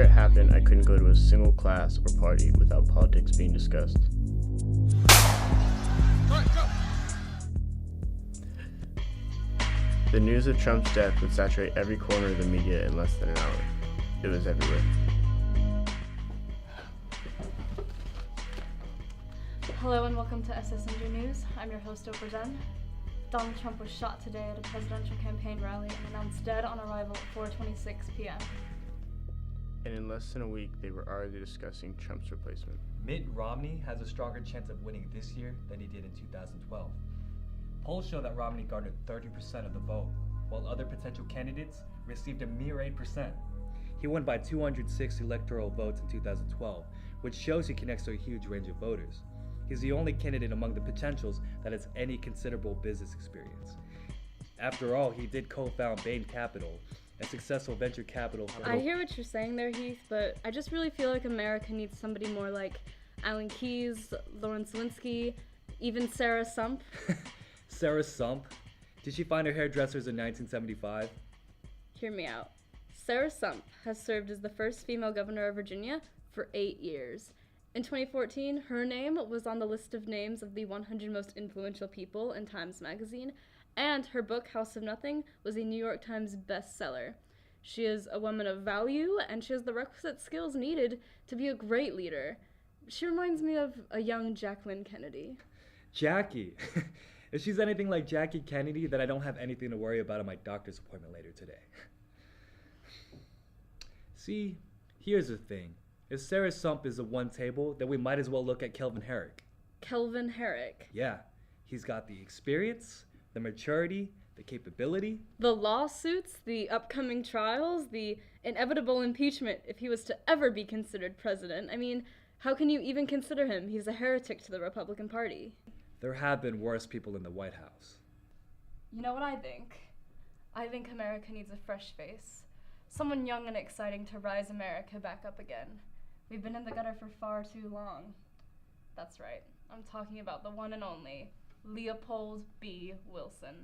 it happened, I couldn't go to a single class or party without politics being discussed. The news of Trump's death would saturate every corner of the media in less than an hour. It was everywhere. Hello and welcome to SSNG News. I'm your host, Oprah Zen. Donald Trump was shot today at a presidential campaign rally and announced dead on arrival at 4:26 p.m. And in less than a week, they were already discussing Trump's replacement. Mitt Romney has a stronger chance of winning this year than he did in 2012. Polls show that Romney garnered 30% of the vote, while other potential candidates received a mere 8%. He won by 206 electoral votes in 2012, which shows he connects to a huge range of voters. He's the only candidate among the potentials that has any considerable business experience. After all, he did co-found Bain Capital, a successful venture capital. I hear what you're saying there, Heath, but I just really feel like America needs somebody more like Alan Keyes, Lawrence Linsky, even Sarah Sump. Sarah Sump? Did she find her hairdressers in 1975? Hear me out. Sarah Sump has served as the first female governor of Virginia for 8 years. In 2014, her name was on the list of names of the 100 most influential people in Times Magazine, and her book, House of Nothing, was a New York Times bestseller. She is a woman of value, and she has the requisite skills needed to be a great leader. She reminds me of a young Jacqueline Kennedy. Jackie! If she's anything like Jackie Kennedy, then I don't have anything to worry about at my doctor's appointment later today. See, here's the thing. If Sarah Sump is the one table, then we might as well look at Kelvin Herrick. Kelvin Herrick. Yeah, he's got the experience, the maturity, the capability. The lawsuits, the upcoming trials, the inevitable impeachment if he was to ever be considered president. I mean, how can you even consider him? He's a heretic to the Republican Party. There have been worse people in the White House. You know what I think? I think America needs a fresh face. Someone young and exciting to rise America back up again. We've been in the gutter for far too long. That's right. I'm talking about the one and only Leopold B. Wilson.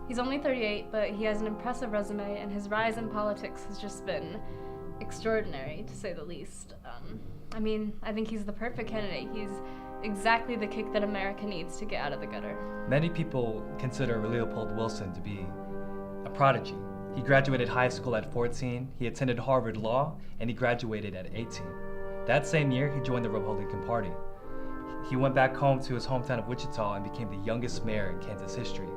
He's only 38, but he has an impressive resume, and his rise in politics has just been extraordinary, to say the least. I think he's the perfect candidate. He's exactly the kick that America needs to get out of the gutter. Many people consider Leopold Wilson to be a prodigy. He graduated high school at 14, he attended Harvard Law, and he graduated at 18. That same year, he joined the Republican Party. He went back home to his hometown of Wichita and became the youngest mayor in Kansas history.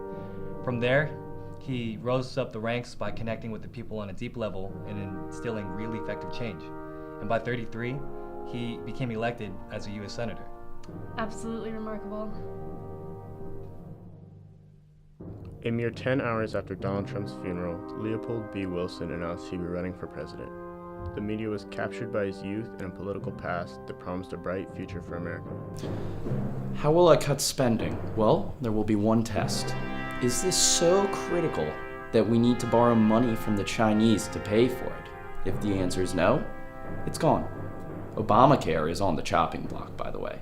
From there, he rose up the ranks by connecting with the people on a deep level and instilling really effective change. And by 33, he became elected as a U.S. Senator. Absolutely remarkable. A mere 10 hours after Donald Trump's funeral, Leopold B. Wilson announced he would be running for president. The media was captured by his youth and a political past that promised a bright future for America. How will I cut spending? Well, there will be one test. Is this so critical that we need to borrow money from the Chinese to pay for it? If the answer is no, it's gone. Obamacare is on the chopping block, by the way.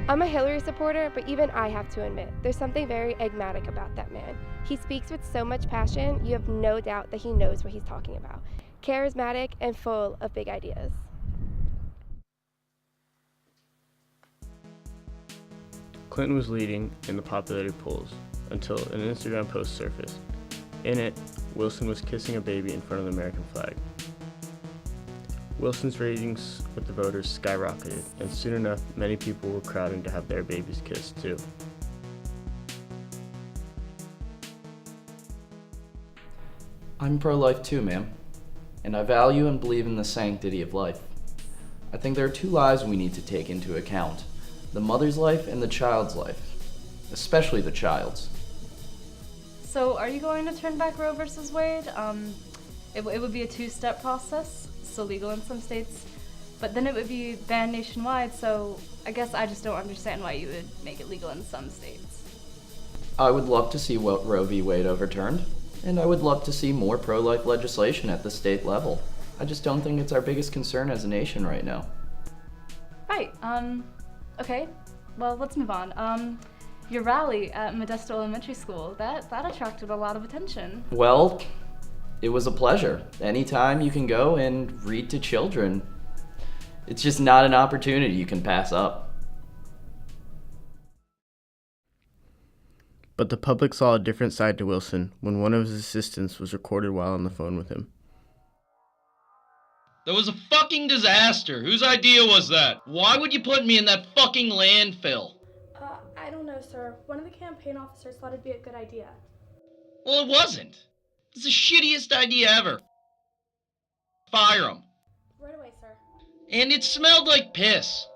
I'm a Hillary supporter, but even I have to admit, there's something very enigmatic about that man. He speaks with so much passion, you have no doubt that he knows what he's talking about. Charismatic and full of big ideas. Clinton was leading in the popularity polls until an Instagram post surfaced. In it, Wilson was kissing a baby in front of the American flag. Wilson's ratings with the voters skyrocketed, and soon enough, many people were crowding to have their babies kissed too. I'm pro-life too, ma'am. And I value and believe in the sanctity of life. I think there are two lives we need to take into account. The mother's life and the child's life. Especially the child's. So are you going to turn back Roe versus Wade? It would be a two-step process, still legal in some states, but then it would be banned nationwide, so I guess I just don't understand why you would make it legal in some states. I would love to see Roe v. Wade overturned, and I would love to see more pro-life legislation at the state level. I just don't think it's our biggest concern as a nation right now. Right, okay, well, let's move on. Your rally at Modesto Elementary School, that attracted a lot of attention. Well, it was a pleasure. Anytime you can go and read to children, it's just not an opportunity you can pass up. But the public saw a different side to Wilson when one of his assistants was recorded while on the phone with him. That was a fucking disaster. Whose idea was that? Why would you put me in that fucking landfill? I don't know, sir. One of the campaign officers thought it'd be a good idea. Well, it wasn't. It's the shittiest idea ever. Fire him. Right away, sir. And it smelled like piss.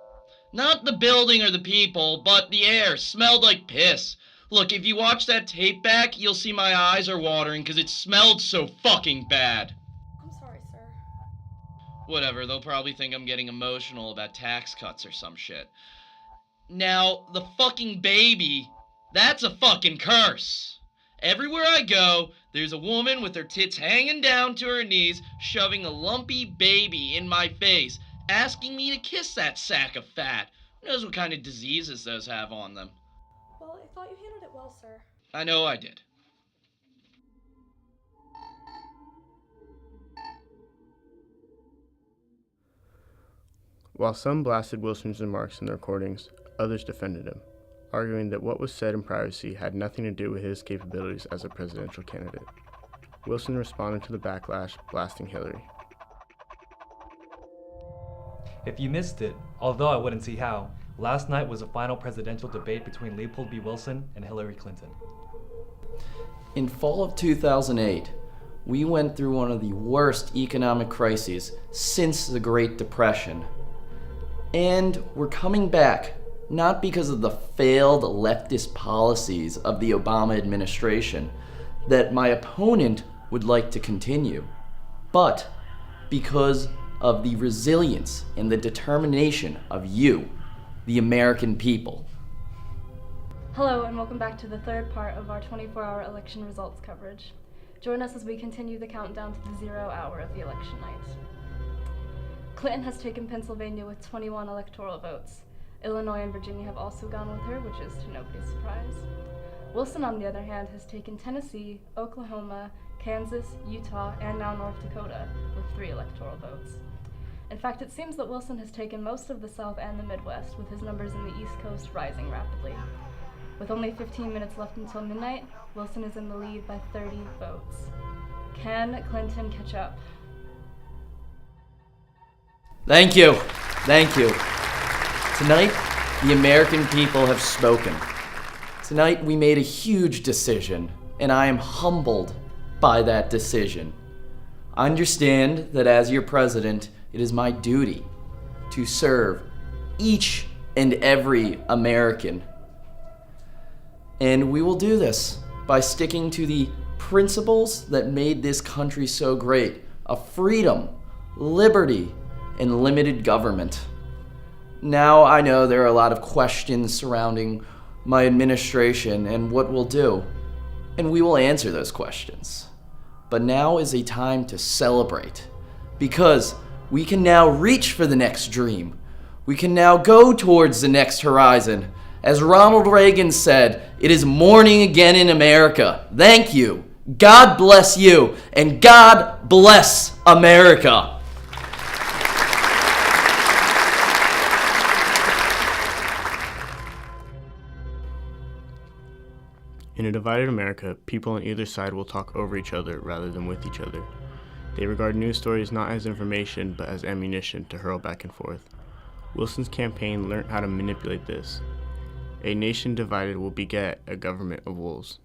Not the building or the people, but the air smelled like piss. Look, if you watch that tape back, you'll see my eyes are watering because it smelled so fucking bad. I'm sorry, sir. Whatever, they'll probably think I'm getting emotional about tax cuts or some shit. Now, the fucking baby, that's a fucking curse. Everywhere I go, there's a woman with her tits hanging down to her knees, shoving a lumpy baby in my face, asking me to kiss that sack of fat. Who knows what kind of diseases those have on them? Well, I thought you handled it well, sir. I know I did. While some blasted Wilson's remarks in the recordings, others defended him, arguing that what was said in privacy had nothing to do with his capabilities as a presidential candidate. Wilson responded to the backlash, blasting Hillary. If you missed it, although I wouldn't see how, last night was a final presidential debate between Leopold B. Wilson and Hillary Clinton. In fall of 2008, we went through one of the worst economic crises since the Great Depression. And we're coming back, not because of the failed leftist policies of the Obama administration that my opponent would like to continue, but because of the resilience and the determination of you, the American people. Hello and welcome back to the third part of our 24-hour election results coverage. Join us as we continue the countdown to the 0 hour of the election night. Clinton has taken Pennsylvania with 21 electoral votes. Illinois and Virginia have also gone with her, which is to nobody's surprise. Wilson, on the other hand, has taken Tennessee, Oklahoma, Kansas, Utah, and now North Dakota with 3 electoral votes. In fact, it seems that Wilson has taken most of the South and the Midwest, with his numbers in the East Coast rising rapidly. With only 15 minutes left until midnight, Wilson is in the lead by 30 votes. Can Clinton catch up? Thank you. Thank you. Tonight, the American people have spoken. Tonight, we made a huge decision, and I am humbled by that decision. I understand that as your president, it is my duty to serve each and every American. And we will do this by sticking to the principles that made this country so great, of freedom, liberty, and limited government. Now, I know there are a lot of questions surrounding my administration and what we'll do, and we will answer those questions. But now is a time to celebrate, because we can now reach for the next dream. We can now go towards the next horizon. As Ronald Reagan said, it is morning again in America. Thank you. God bless you, and God bless America. In a divided America, people on either side will talk over each other rather than with each other. They regard news stories not as information, but as ammunition to hurl back and forth. Wilson's campaign learned how to manipulate this. A nation divided will beget a government of wolves.